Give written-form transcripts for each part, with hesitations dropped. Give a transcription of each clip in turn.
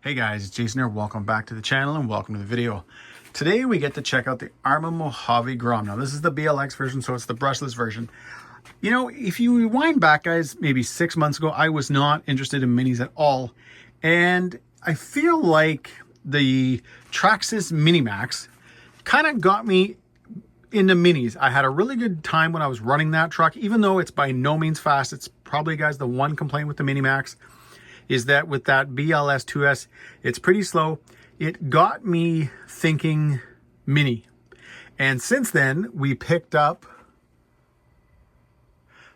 Hey guys, it's Jason here. Welcome back to the channel and welcome to the video. Today we get to check out the Arrma Mojave Grom. Now this is the BLX version, so it's the brushless version. You know, if you rewind back, guys, maybe 6 months ago, I was not interested in minis at all. And I feel like the Traxxas Minimax kind of got me into minis. I had a really good time when I was running that truck, even though it's by no means fast. It's probably, guys, the one complaint with the Minimax is that with that BLS 2S, it's pretty slow. It got me thinking mini. And since then, we picked up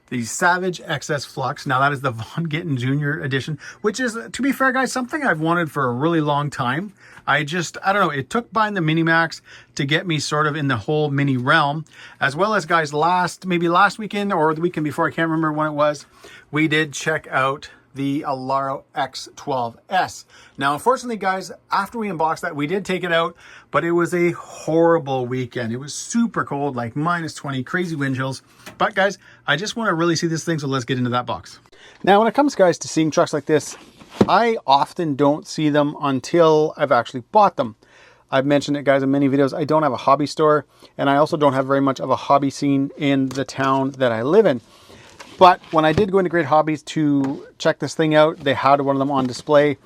the Savage XS Flux. Now that is the Von Gittin Jr. edition, which is, to be fair, guys, something I've wanted for a really long time. I don't know, it took buying the Minimax to get me sort of in the whole mini realm, as well as, guys, maybe last weekend or the weekend before, I can't remember when it was, we did check out the Arrma X12S. Now, unfortunately, guys, after we unboxed that, we did take it out, but it was a horrible weekend. It was super cold, like -20, crazy wind chills. But guys, I just want to really see this thing, so let's get into that box. Now, when it comes, guys, to seeing trucks like this, I often don't see them until I've actually bought them. I've mentioned it, guys, in many videos. I don't have a hobby store, and I also don't have very much of a hobby scene in the town that I live in. But when I did go into Great Hobbies to check this thing out, they had one of them on display.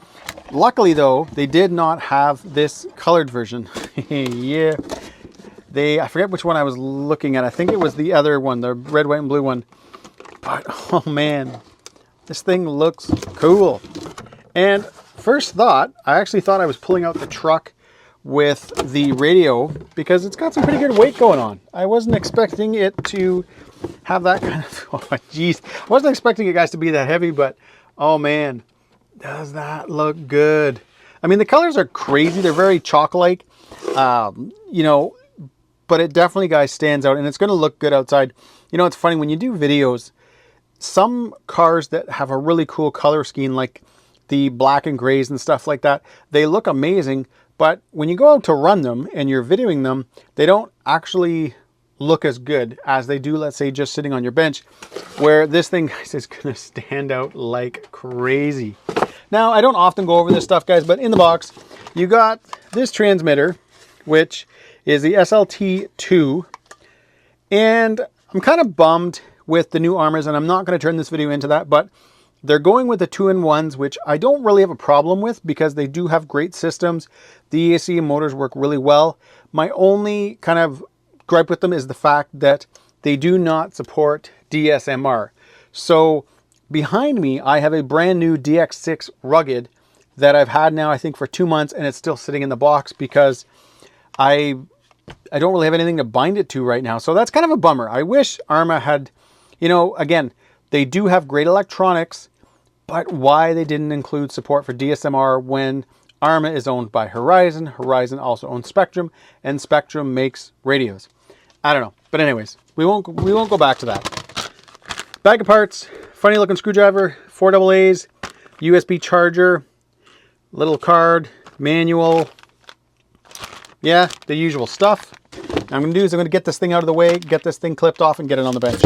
Luckily, though, they did not have this colored version. Yeah. I forget which one I was looking at. I think it was the other one, the red, white, and blue one. But, oh man, this thing looks cool. And first thought, I actually thought I was pulling out the truck with the radio because it's got some pretty good weight going on. I wasn't expecting it to have that kind of, oh geez, I wasn't expecting it, guys, to be that heavy, but oh man, does that look good. I mean, the colors are crazy. They're very chalk-like, you know, but it definitely, guys, stands out, and it's going to look good outside. You know, it's funny when you do videos, some cars that have a really cool color scheme, like the black and grays and stuff like that, they look amazing, but when you go out to run them and you're videoing them, they don't actually look as good as they do, let's say, just sitting on your bench, where this thing, guys, is gonna stand out like crazy. Now, I don't often go over this stuff, guys, but in the box, you got this transmitter, which is the SLT2, and I'm kind of bummed with the new Arrmas, and I'm not going to turn this video into that, but they're going with the 2-in-1s, which I don't really have a problem with because they do have great systems. The ESC motors work really well. My only kind of gripe with them is the fact that they do not support DSMR. So behind me, I have a brand new DX6 Rugged that I've had now, I think, for 2 months, and it's still sitting in the box because I don't really have anything to bind it to right now. So that's kind of a bummer. I wish Arrma had, you know, again, they do have great electronics, but why they didn't include support for DSMR when Arrma is owned by Horizon. Horizon also owns Spectrum, and Spectrum makes radios. I don't know, but anyways, we won't go back to that. Bag of parts, funny looking screwdriver, 4 AA's, USB charger, little card, manual. Yeah, the usual stuff. What I'm gonna do is I'm gonna get this thing out of the way, get this thing clipped off, and get it on the bench.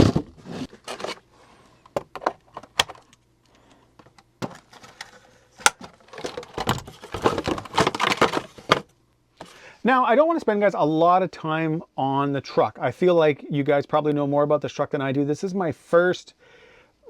Now, I don't want to spend, guys, a lot of time on the truck. I feel like you guys probably know more about this truck than I do. This is my first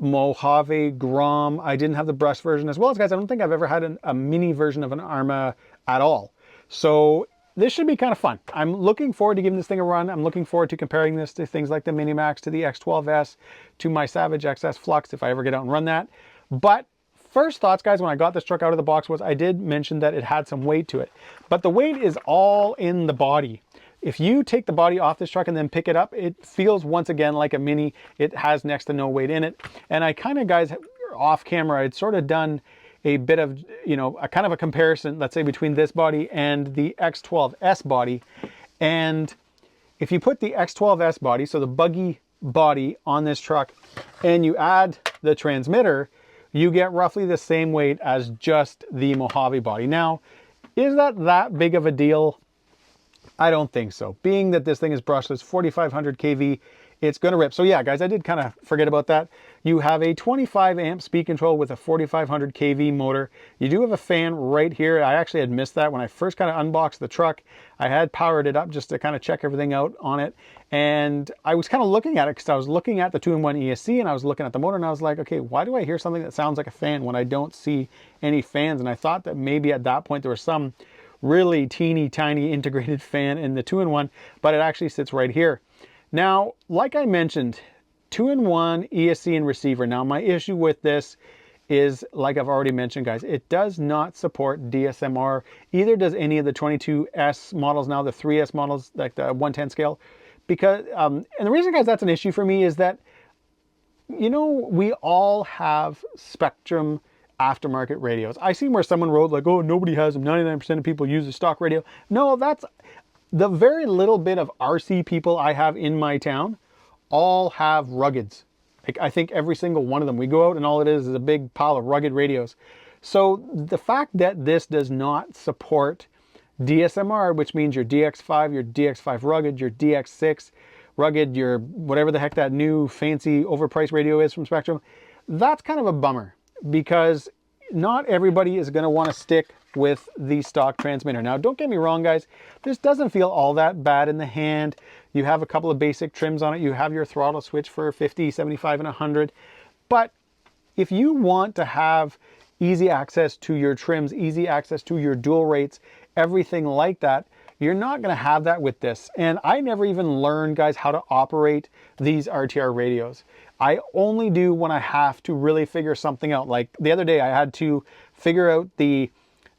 Mojave Grom. I didn't have the brush version, as well as, guys, I don't think I've ever had a mini version of an Arrma at all. So this should be kind of fun. I'm looking forward to giving this thing a run. I'm looking forward to comparing this to things like the Minimax, to the X12S, to my Savage XS Flux, if I ever get out and run that. But first thoughts, guys, when I got this truck out of the box was I did mention that it had some weight to it, but the weight is all in the body. If you take the body off this truck and then pick it up, it feels once again like a mini. It has next to no weight in it. And I kind of, guys, off camera, I'd sort of done a bit of, you know, a kind of a comparison, let's say, between this body and the X12S body. And if you put the X12S body, so the buggy body on this truck, and you add the transmitter, you get roughly the same weight as just the Mojave body. Now, is that big of a deal? I don't think so. Being that this thing is brushless, 4,500 kV, it's going to rip. So yeah, guys, I did kind of forget about that. You have a 25 amp speed control with a 4500 kV motor. You do have a fan right here. I actually had missed that when I first kind of unboxed the truck. I had powered it up just to kind of check everything out on it. And I was kind of looking at it because I was looking at the 2-in-1 ESC and I was looking at the motor and I was like, okay, why do I hear something that sounds like a fan when I don't see any fans? And I thought that maybe at that point there was some really teeny tiny integrated fan in the 2-in-1, but it actually sits right here. Now, like I mentioned, 2-in-1 ESC and receiver. Now, my issue with this is, like I've already mentioned, guys, it does not support DSMR. Either does any of the 22S models now, the 3S models, like the 110 scale. Because, and the reason, guys, that's an issue for me is that, you know, we all have Spectrum aftermarket radios. I seen where someone wrote like, oh, nobody has them. 99% of people use a stock radio. No, that's the very little bit of RC people I have in my town all have ruggeds. Like, I think every single one of them. We go out and all it is a big pile of rugged radios. So the fact that this does not support DSMR, which means your DX5, your DX5 rugged, your DX6 rugged, your whatever the heck that new fancy overpriced radio is from Spectrum, that's kind of a bummer because not everybody is going to want to stick with the stock transmitter. Now, don't get me wrong, guys, this doesn't feel all that bad in the hand. You have a couple of basic trims on it. You have your throttle switch for 50, 75, and 100. But if you want to have easy access to your trims, easy access to your dual rates, everything like that, you're not going to have that with this. And I never even learned, guys, how to operate these RTR radios. I only do when I have to really figure something out. Like the other day, I had to figure out the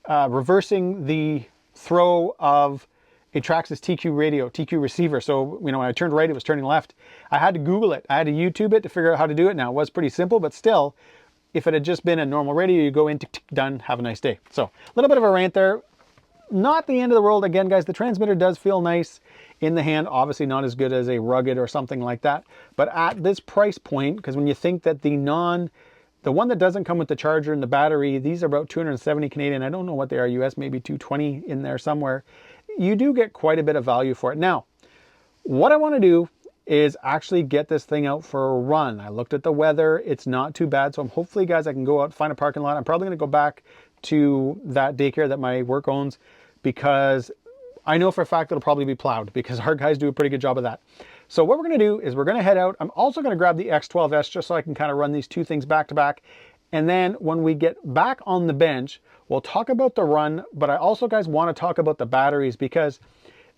reversing the throw of a Traxxas TQ radio, TQ receiver. So, you know, when I turned right, it was turning left. I had to Google it. I had to YouTube it to figure out how to do it. Now, it was pretty simple, but still, if it had just been a normal radio, you go in, tick, tick, done, have a nice day. So, a little bit of a rant there. Not the end of the world. Again, guys, the transmitter does feel nice in the hand. Obviously not as good as a rugged or something like that. But at this price point, because when you think that the one that doesn't come with the charger and the battery, these are about 270 Canadian. I don't know what they are US, maybe 220 in there somewhere. You do get quite a bit of value for it. Now, what I want to do is actually get this thing out for a run. I looked at the weather. It's not too bad. So hopefully, guys, I can go out, find a parking lot. I'm probably going to go back to that daycare that my work owns because I know for a fact it'll probably be plowed because our guys do a pretty good job of that. So what we're going to do is we're going to head out. I'm also going to grab the X12S just so I can kind of run these two things back to back. And then when we get back on the bench, we'll talk about the run, but I also, guys, want to talk about the batteries because,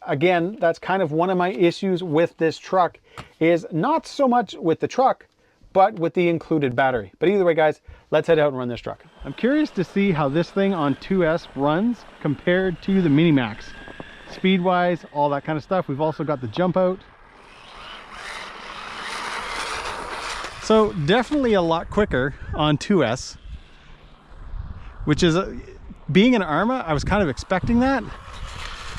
again, that's kind of one of my issues with this truck is not so much with the truck, but with the included battery. But either way, guys, let's head out and run this truck. I'm curious to see how this thing on 2S runs compared to the Mini-Max. Speed-wise, all that kind of stuff. We've also got the jump out. So definitely a lot quicker on 2S, which is, being an Arrma, I was kind of expecting that.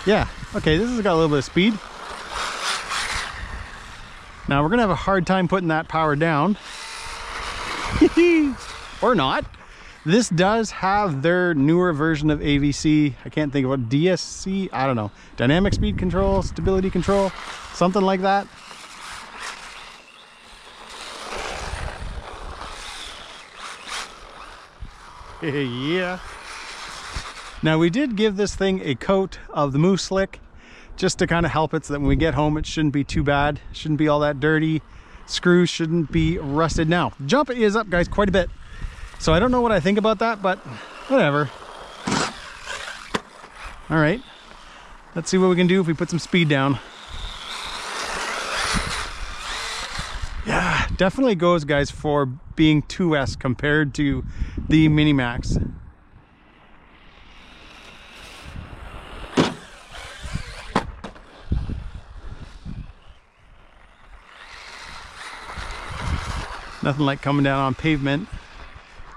Yeah, okay, this has got a little bit of speed. Now we're gonna have a hard time putting that power down. Or not. This does have their newer version of AVC. I can't think of what, DSC, I don't know. Dynamic speed control, stability control, something like that. Yeah. Now we did give this thing a coat of the Moose Slick just to kind of help it so that when we get home it shouldn't be too bad. Shouldn't be all that dirty. Screws shouldn't be rusted. Now, jump is up, guys, quite a bit. So I don't know what I think about that, but whatever. All right. Let's see what we can do if we put some speed down. Yeah, definitely goes, guys, for being 2S compared to the Mini-Max. Nothing like coming down on pavement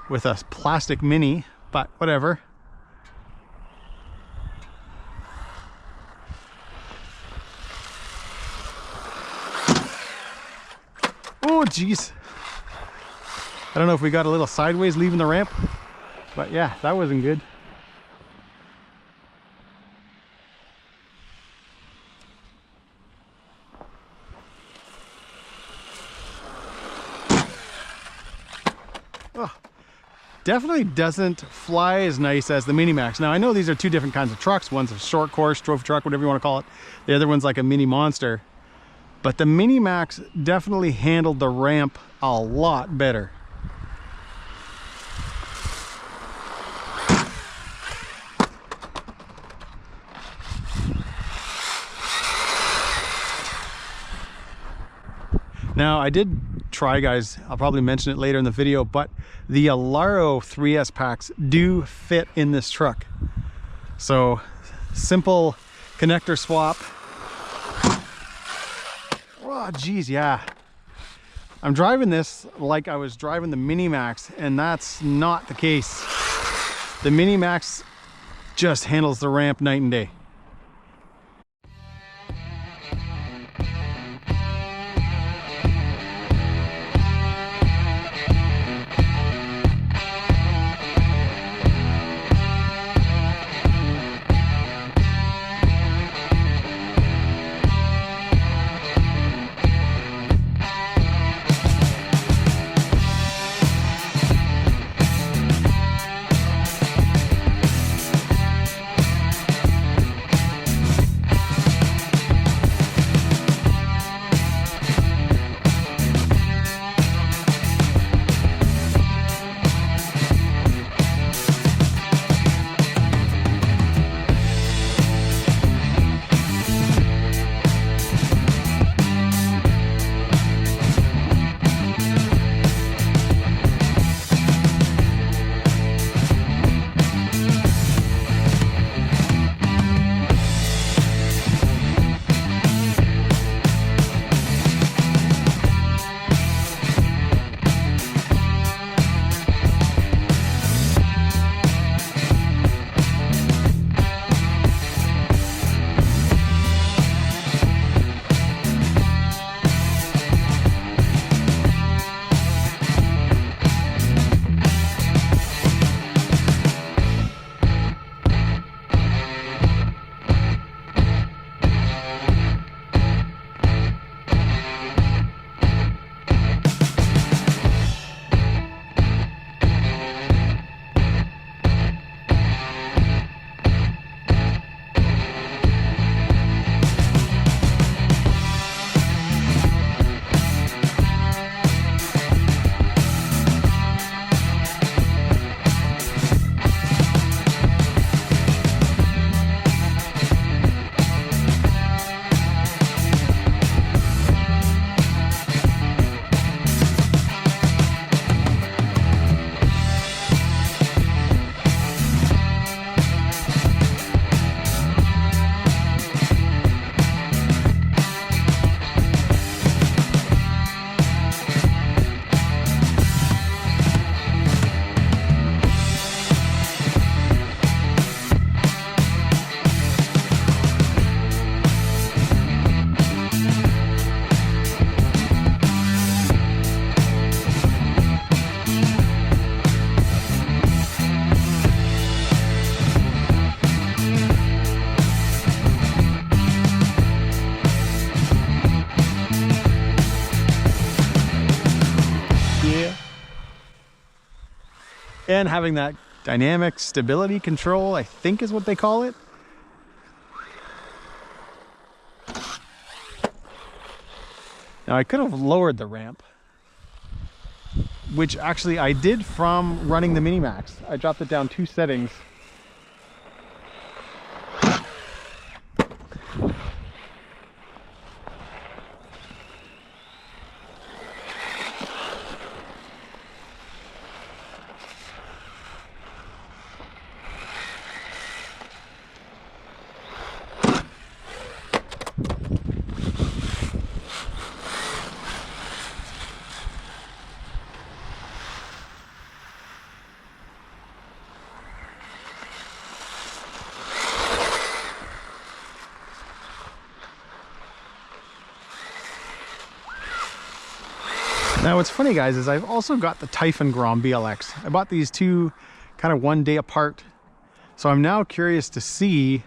with a plastic Mini, but whatever. Oh, geez. I don't know if we got a little sideways leaving the ramp, but yeah, that wasn't good. definitely doesn't fly as nice as the Mini-Maxx. Now I know these are two different kinds of trucks. One's a short course trophy truck, whatever you want to call it. The other one's like a mini monster. But the Mini-Maxx definitely handled the ramp a lot better. Now I did try, guys, I'll probably mention it later in the video, but the Arrma 3S packs do fit in this truck. So simple connector swap. Oh geez, yeah. I'm driving this like I was driving the Mini-Maxx, and that's not the case. The Mini-Maxx just handles the ramp night and day. And having that dynamic stability control, I think is what they call it. Now I could have lowered the ramp, which actually I did from running the Mini-Maxx. I dropped it down 2 settings. Now what's funny, guys, is I've also got the Typhon Grom BLX. I bought these two kind of one day apart. So I'm now curious to see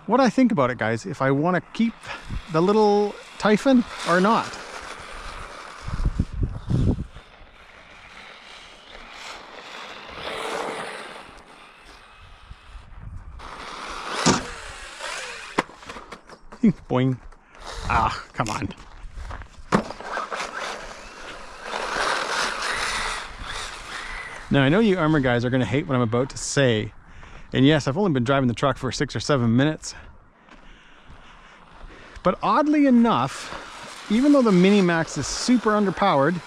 what I think about it, guys, if I want to keep the little Typhon or not. Boing. Ah, come on. Now, I know you Arrma guys are going to hate what I'm about to say. And yes, I've only been driving the truck for 6 or 7 minutes. But oddly enough, even though the Mini-Maxx is super underpowered,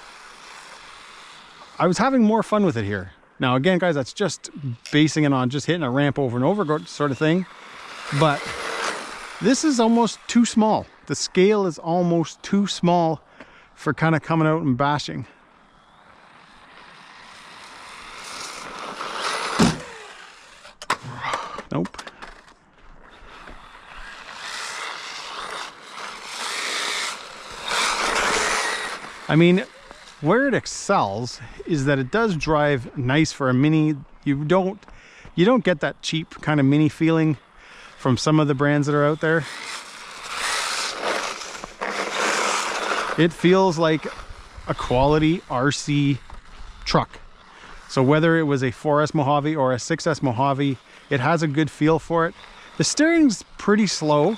I was having more fun with it here. Now, again, guys, that's just basing it on just hitting a ramp over and over sort of thing. But this is almost too small. The scale is almost too small for kind of coming out and bashing. Nope. I mean, where it excels is that it does drive nice for a Mini. You don't get that cheap kind of Mini feeling from some of the brands that are out there. It feels like a quality RC truck. So whether it was a 4S Mojave or a 6S Mojave, it has a good feel for it. The steering's pretty slow,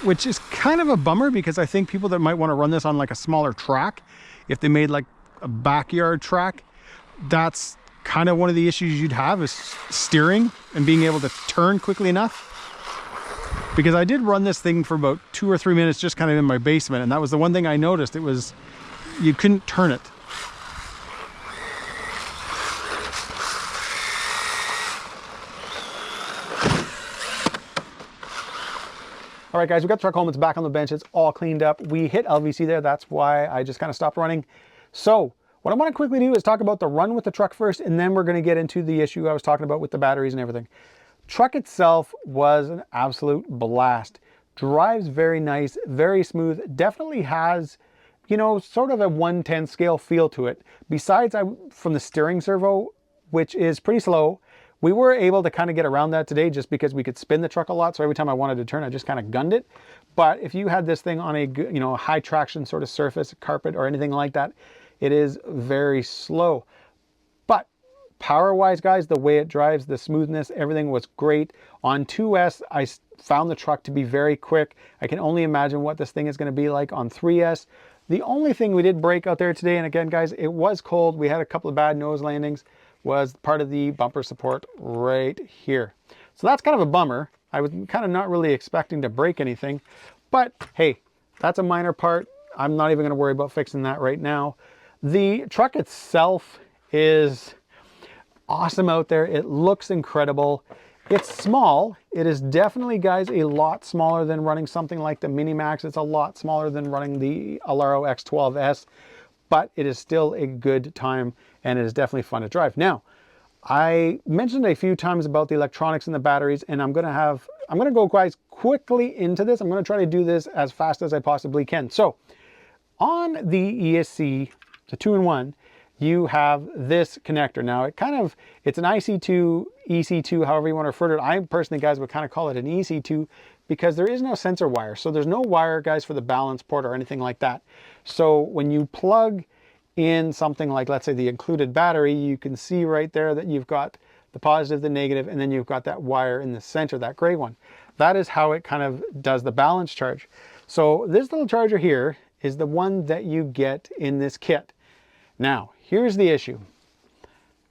which is kind of a bummer because I think people that might want to run this on like a smaller track, if they made like a backyard track, that's kind of one of the issues you'd have is steering and being able to turn quickly enough. Because I did run this thing for about 2 or 3 minutes just kind of in my basement, and that was the one thing I noticed. It was, you couldn't turn it. All right, guys, we got the truck home. It's back on the bench. It's all cleaned up. We hit LVC there. That's why I just kind of stopped running. So what I want to quickly do is talk about the run with the truck first, and then we're going to get into the issue I was talking about with the batteries and everything. Truck itself was an absolute blast. Drives very nice, very smooth. Definitely has, you know, sort of a 1/10 scale feel to it. Besides, from the steering servo, which is pretty slow, we were able to kind of get around that today just because we could spin the truck a lot. So every time I wanted to turn, I just kind of gunned it. But if you had this thing on a, you know, high traction sort of surface, carpet or anything like that, it is very slow. But power-wise, guys, the way it drives, the smoothness, everything was great. On 2S, I found the truck to be very quick. I can only imagine what this thing is going to be like on 3S. The only thing we did break out there today, and again, guys, it was cold. We had a couple of bad nose landings, was part of the bumper support right here. So that's kind of a bummer. I was kind of not really expecting to break anything, but hey, that's a minor part. I'm not even going to worry about fixing that right now. The truck itself is awesome out there. It looks incredible. It's small. It is definitely, guys, a lot smaller than running something like the Mini-Maxx. It's a lot smaller than running the Arrma X12S, but it is still a good time and it is definitely fun to drive. Now, I mentioned a few times about the electronics and the batteries, and I'm gonna go guys quickly into this. I'm gonna try to do this as fast as I possibly can. So on the ESC, the 2-in-1, you have this connector. Now it's an IC2, EC2, however you want to refer to it. I personally, guys, would kind of call it an EC2 because there is no sensor wire. So there's no wire, guys, for the balance port or anything like that. So when you plug in something like, let's say, the included battery, you can see right there that you've got the positive, the negative, and then you've got that wire in the center, that gray one. That is how it kind of does the balance charge. So this little charger here is the one that you get in this kit. Now, here's the issue.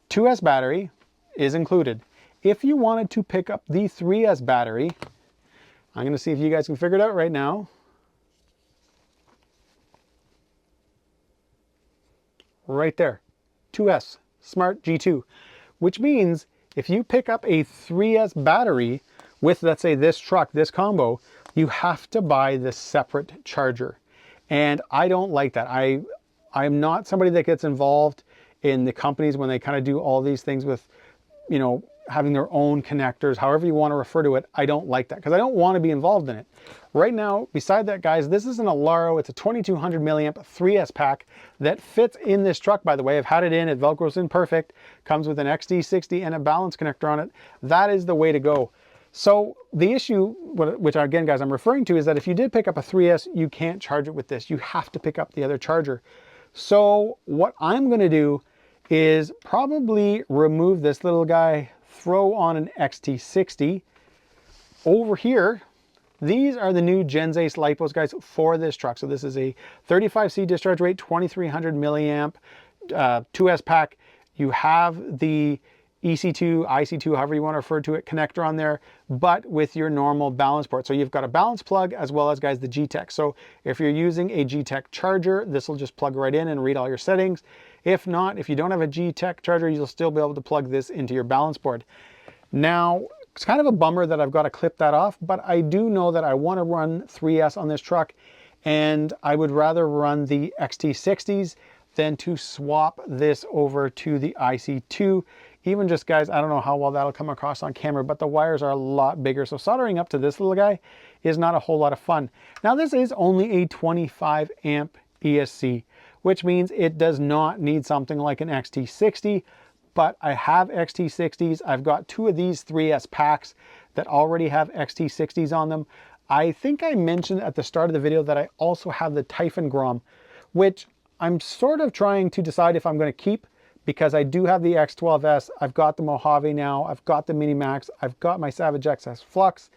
2S battery is included. If you wanted to pick up the 3S battery, I'm going to see if you guys can figure it out right now. Right there, 2S Smart G2, which means if you pick up a 3S battery with, let's say, this truck, this combo, you have to buy the separate charger. And I don't like that. I'm not somebody that gets involved in the companies when they kind of do all these things with, you know, having their own connectors, however you want to refer to it. I don't like that because I don't want to be involved in it. Right now, beside that, guys, this is an Arrma. It's a 2200 milliamp 3S pack that fits in this truck, by the way. I've had it in, it Velcros in perfect, comes with an XD60 and a balance connector on it. That is the way to go. So the issue, which again, guys, I'm referring to, is that if you did pick up a 3S, you can't charge it with this. You have to pick up the other charger. So what I'm going to do is probably remove this little guy, throw on an XT60. Over here, These are the new Gens Ace LiPos, guys, for this truck. So this is a 35C discharge rate, 2300 milliamp, 2S pack. You have the EC2, IC2, however you want to refer to it, connector on there, but with your normal balance port. So you've got a balance plug as well as, guys, the G-Tech. So if you're using a G-Tech charger, this will just plug right in and read all your settings. If not, if you don't have a G-Tech charger, you'll still be able to plug this into your balance board. Now, it's kind of a bummer that I've got to clip that off, but I do know that I want to run 3S on this truck, and I would rather run the XT60s than to swap this over to the IC2. Even just, guys, I don't know how well that'll come across on camera, but the wires are a lot bigger. So soldering up to this little guy is not a whole lot of fun. Now, this is only a 25 amp ESC, which means it does not need something like an XT60, but I have XT60s. I've got 2 of these 3S packs that already have XT60s on them. I think I mentioned at the start of the video that I also have the Typhon Grom, which I'm sort of trying to decide if I'm going to keep, because I do have the X12S, I've got the Mojave now, I've got the Mini-Max, I've got my Savage XS Flux.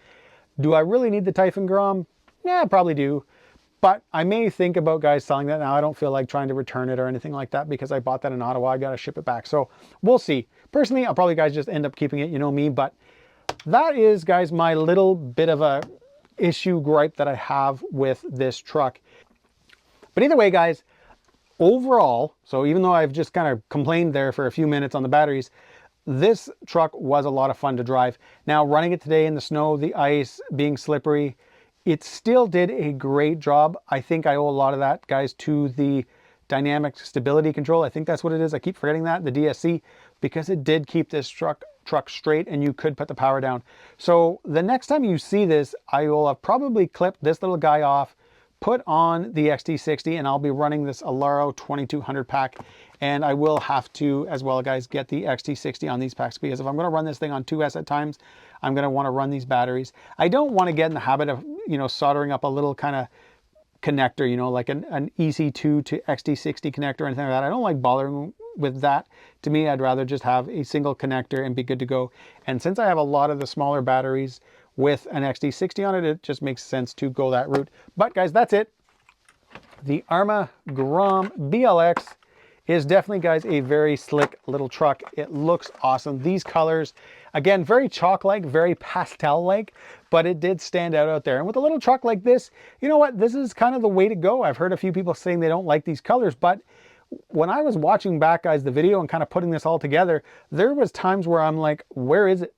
Do I really need the Typhon Grom? Yeah, I probably do. But I may think about, guys, selling that now. I don't feel like trying to return it or anything like that because I bought that in Ottawa. I got to ship it back. So we'll see. Personally, I'll probably, guys, just end up keeping it. You know me. But that is, guys, my little bit of a issue gripe that I have with this truck. But either way, guys, overall, so even though I've just kind of complained there for a few minutes on the batteries, this truck was a lot of fun to drive. Now, running it today in the snow, the ice, being slippery, it still did a great job. I think I owe a lot of that, guys, to the dynamic stability control. I think that's what it is. I keep forgetting that, the DSC, because it did keep this truck straight and you could put the power down. So the next time you see this, I will have probably clipped this little guy off, put on the XT60, and I'll be running this Alaro 2200 pack. And I will have to, as well, guys, get the XT60 on these packs, because if I'm going to run this thing on 2S at times, I'm going to want to run these batteries. I don't want to get in the habit of, you know, soldering up a little kind of connector, you know, like an EC2 to XT60 connector or anything like that. I don't like bothering with that. To me, I'd rather just have a single connector and be good to go. And since I have a lot of the smaller batteries with an XT60 on it, it just makes sense to go that route. But guys, that's it. The Arrma Grom BLX is definitely, guys, a very slick little truck. It looks awesome. These colors, again, very chalk-like, very pastel-like, but it did stand out there. And with a little truck like this, you know what? This is kind of the way to go. I've heard a few people saying they don't like these colors, but when I was watching back, guys, the video and kind of putting this all together, there was times where I'm like, where is it?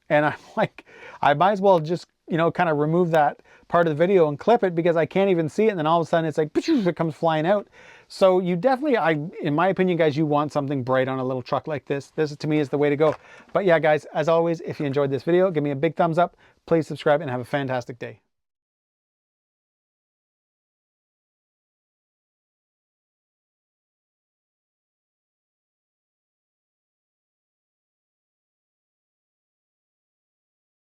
And I'm like, I might as well just, you know, kind of remove that part of the video and clip it, because I can't even see it. And then all of a sudden it's like, it comes flying out. So you definitely, in my opinion, guys, you want something bright on a little truck like this. This, to me, is the way to go. But yeah, guys, as always, if you enjoyed this video, give me a big thumbs up. Please subscribe and have a fantastic day.